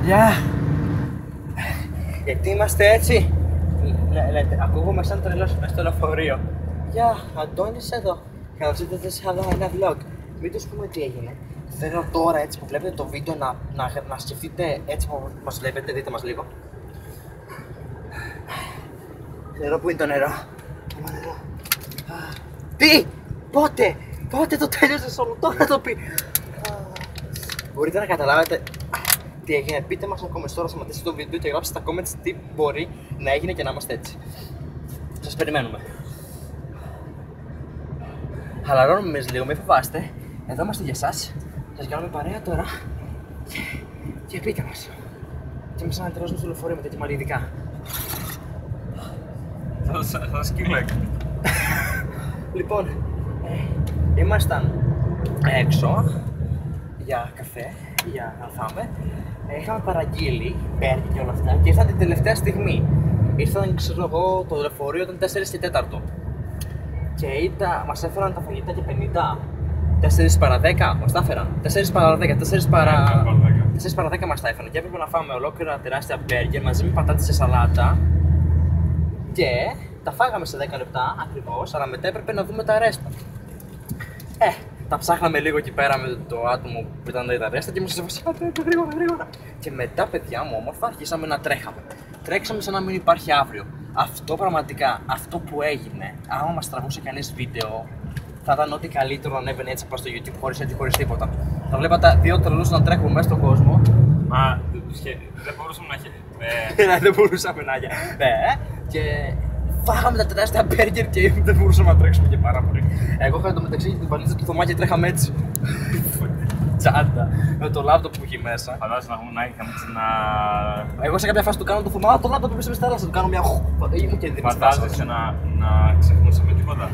Γεια! Γιατί είμαστε έτσι? Ακούγομαι σαν τρελός μες στο λεωφορείο. Γεια, Αντώνης εδώ. Καλώς ήρθατε σε άλλο ένα vlog. Μην τους πούμε τι έγινε. Θέλω τώρα έτσι που βλέπετε το βίντεο να σκεφτείτε έτσι που μας βλέπετε, δείτε μας λίγο. Νερό, που είναι το νερό? Νερό. Τι! Πότε το τέλειωσες όλο, τώρα το πει! Μπορείτε να καταλάβετε τι έγινε? Πείτε μας ακόμα τώρα, σταματήστε το βίντεο και γράψτε στα comments τι μπορεί να έγινε και να είμαστε έτσι. Σας περιμένουμε. Χαλαρώνουμε εμείς λίγο, μην φοβάστε. Εδώ είμαστε για εσάς. Σας κάνουμε παρέα τώρα. Και πείτε μας. Και εμείς ανατερώσουμε στο λεωφορείο με τέτοια μαλλιδικά. Θα σκύλω. Λοιπόν, ήμασταν έξω για καφέ, για να φάμε. Είχαμε παραγγείλει μπέργκερ και όλα αυτά και ήρθαν την τελευταία στιγμή. Ήρθαν, ξέρω εγώ, το λεωφορείο ήταν 4 και 4. Και μας έφεραν τα φαγητά και 50. 4 παρά 10 μας τα έφεραν. 4 παρά 10, 4 παρά 10 μας τα έφεραν. Και έπρεπε να φάμε ολόκληρα τεράστια μπέργκερ μαζί με πατάτες σε σαλάτα. Και τα φάγαμε σε 10 λεπτά ακριβώς, αλλά μετά έπρεπε να δούμε τα ρέστα. Τα ψάχναμε λίγο εκεί πέρα με το άτομο που ήταν τα ρέστα και μας έβασαν γρήγορα. Και μετά, παιδιά μου, όμορφα, αρχίσαμε να τρέχαμε. Τρέξαμε σαν να μην υπάρχει αύριο. Αυτό πραγματικά, αυτό που έγινε, άμα μας τραβούσε κανείς βίντεο, θα ήταν ό,τι καλύτερο να ανέβαινε έτσι από στο YouTube χωρίς τίποτα. Θα βλέπατε δύο τρελούς να τρέχουν μέσα στον κόσμο. Μα δεν μπορούσαμε να Δεν μπορούσαμε να και φάγαμε τα τεράστια μπέργκερ και δεν μπορούσαμε να τρέξουμε και πάρα πολύ. Εγώ είχα το μεταξύ την παλίτσα του Θωμά και τρέχαμε έτσι. Τσάντα, με το λάπτοπ που έχει μέσα. Φαντάζομαι να είχαμε έτσι να... Εγώ σε κάποια φάση του κάνω το Θωμά, το λάπτοπ πίσω στη θάλασσα, του κάνω μια ήμουν και δίπλα. Φαντάζεσαι να ξεχνούσαμε τίποτα?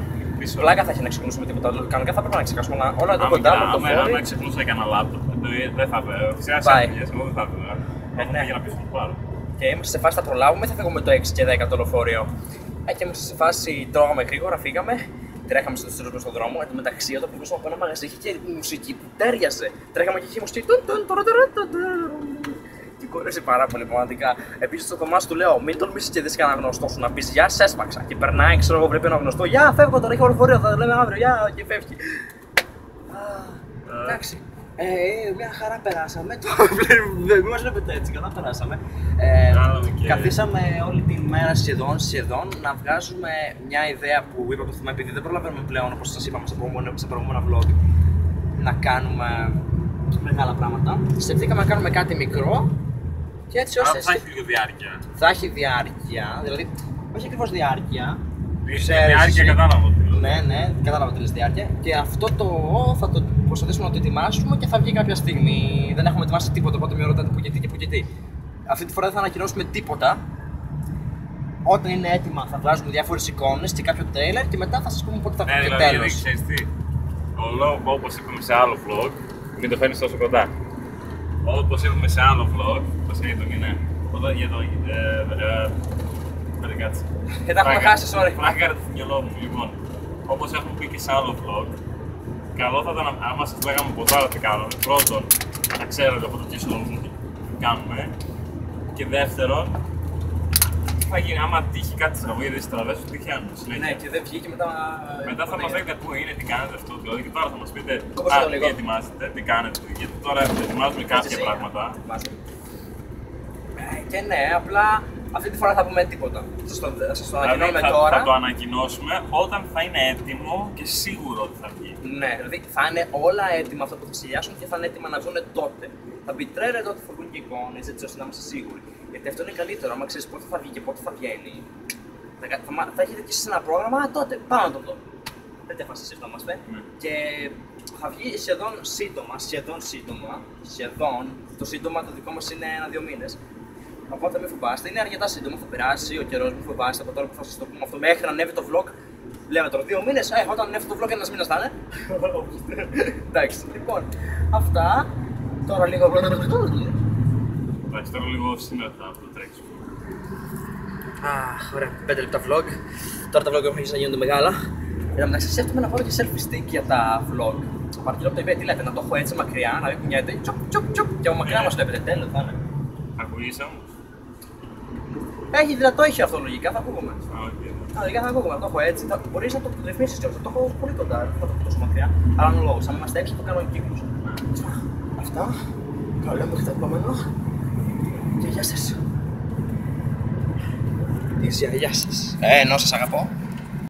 Πλάκα θα έχει να ξεχνούσουμε τίποτα. Κανονικά θα πρέπει να ξεχάσουμε όλα εδώ κοντά με το φόρι. Αν ξεχνούσα κανένα λάπτοπ, δεν θα βέβαια. Φυσικά σε δουλειές, εγώ δεν θα βέβαια. Για να πίσω πάρω. Και είμαστε σε φάση θα προλάβουμε, θα φύγουμε το 6 και 10 το λεωφορείο. Και είμαστε σε φάση τρώγαμε γρήγορα, φύγαμε. Τρέχαμε στους τρεις στον δρόμο. Εν τω μεταξύ, όταν πήγαμε από ένα μαγαζί είχε και μουσική που τέριαζε. Τρέχαμε και είχε μουσική. Και κόρεσε πάρα πολύ πραγματικά. Επίσης, στο Θωμάς του λέω: μην τολμήσεις και δεις κανένα γνωστό σου να πεις γεια, σε έσπαξα. Και περνάει, ξέρω εγώ, βλέπει ένα γνωστό. Γεια, φεύγω τώρα, έχω λεωφορείο, θα λέμε αύριο. Γεια, και φεύγει. Εντάξει. Μια χαρά περάσαμε. Δεν μας βλέπετε έτσι, καλά περάσαμε. Καθίσαμε όλη τη μέρα σχεδόν να βγάζουμε μια ιδέα που είπα το Θωμά, επειδή δεν προλαβαίνουμε πλέον, όπως σας είπαμε σε προηγούμενα vlog, να κάνουμε μεγάλα πράγματα. Σκεφτήκαμε να κάνουμε κάτι μικρό και έτσι ώστε. Θα έχει λίγο διάρκεια. Θα έχει διάρκεια, δηλαδή όχι ακριβώς διάρκεια. Διάρκεια, κατάλαβα. Ναι, κατάλαβα τι λες διάρκεια. Και αυτό θα το προσπαθήσουμε να το ετοιμάσουμε και θα βγει κάποια στιγμή. Δεν έχουμε ετοιμάσει τίποτα, οπότε με ρωτάτε που και τι. Αυτή τη φορά δεν θα ανακοινώσουμε τίποτα. Όταν είναι έτοιμα θα βγάζουμε διάφορες εικόνες και κάποιο τρέιλερ και μετά θα σας πούμε πότε θα βγει το τέλος. Δηλαδή, ξέρεις τι, ο λόγος, όπως είπαμε σε άλλο vlog, μην το φέρνεις τόσο κοντά. Όπως είπαμε σε άλλο vlog, πώς είναι το μηνέ, για το... κάτσε. Τα έχουμε χάσει, sorry. Φράγαρε το μυαλό μου, λοιπόν. Όπως έχουμε πει και σε άλλο vlog, καλό θα ήταν άμα σας λέγαμε ποτέ άλλο τι κάνουμε. Πρώτον, να ξέρετε από το τι κάνουμε. Και δεύτερον, θα γίνει άμα τύχει κάτι τραγούδια ή στραβές, τι κάνουμε συνέχεια. Ναι, και δεν βγήκε μετά. Μετά θα μας λέτε πού είναι, τι κάνετε αυτό. Δηλαδή και τώρα θα μας πείτε τι ετοιμάζετε, τι κάνετε. Γιατί τώρα ετοιμάζουμε κάποια πράγματα. Και ναι, απλά αυτή τη φορά θα πούμε τίποτα. Σας το ανακοινώνουμε τώρα. Θα το ανακοινώσουμε όταν θα είναι έτοιμο και σίγουρο ότι θα βγει. Ναι, δηλαδή θα είναι όλα έτοιμα αυτά που θα σχεδιάσουν και θα είναι έτοιμα να βγουν τότε. Θα μπει τρέλερ τότε, θα βγουν και εικόνες, έτσι ώστε να είμαστε σίγουροι. Γιατί αυτό είναι καλύτερο. Άμα ξέρεις πότε θα βγει και πότε θα βγαίνει, θα έχετε και εσείς ένα πρόγραμμα, τότε πάμε να το δω. Τέτοια φάση σκεφτόμαστε. Και θα βγει σχεδόν. Το σύντομα το δικό μας είναι 1-2 μήνες. Οπότε μην φοβάστε, είναι αρκετά σύντομο, θα περάσει ο καιρός, μην φοβάστε από τώρα που θα σας το πούμε αυτό μέχρι να ανέβει το vlog. Λέμε τώρα 2 μήνες, όταν ανέβει το vlog 1 μήνας θα είναι. Εντάξει, λοιπόν, αυτά. Τώρα λίγο. Εντάξει, τώρα λίγο σήμερα θα το τρέξουμε. Αχ, ωραία, 5 λεπτά vlog. Τώρα τα vlog έχουν αρχίσει να γίνονται μεγάλα. Εν τω μεταξύ, σκέφτομαι να βάλω και selfie stick για τα vlog. Παρακαλώ από το eBay, τι λέτε, να το έχω έτσι μακριά, να μην κουνιέται. Τσοπ, τσοπ, τσοπ. Και από μακριά μας βλέπετε, τέλος θα είναι. Πού είσαι όμως? Έχει δυνατό, έχει αυτό λογικά, θα ακούγομαι. Okay. Λογικά θα ακούγομαι, το έχω έτσι. Μπορείς να το ρυθμίσεις κιόλας, το έχω πολύ κοντά, δεν θα το έχω τόσο μακριά. Αλλά είναι ο λόγος, αν είμαστε έξω, θα το κάνω κύκλους. Αυτά. Καλό μέχρι το επόμενο. Και γεια σας. Γεια σας. Ενώ σας αγαπώ.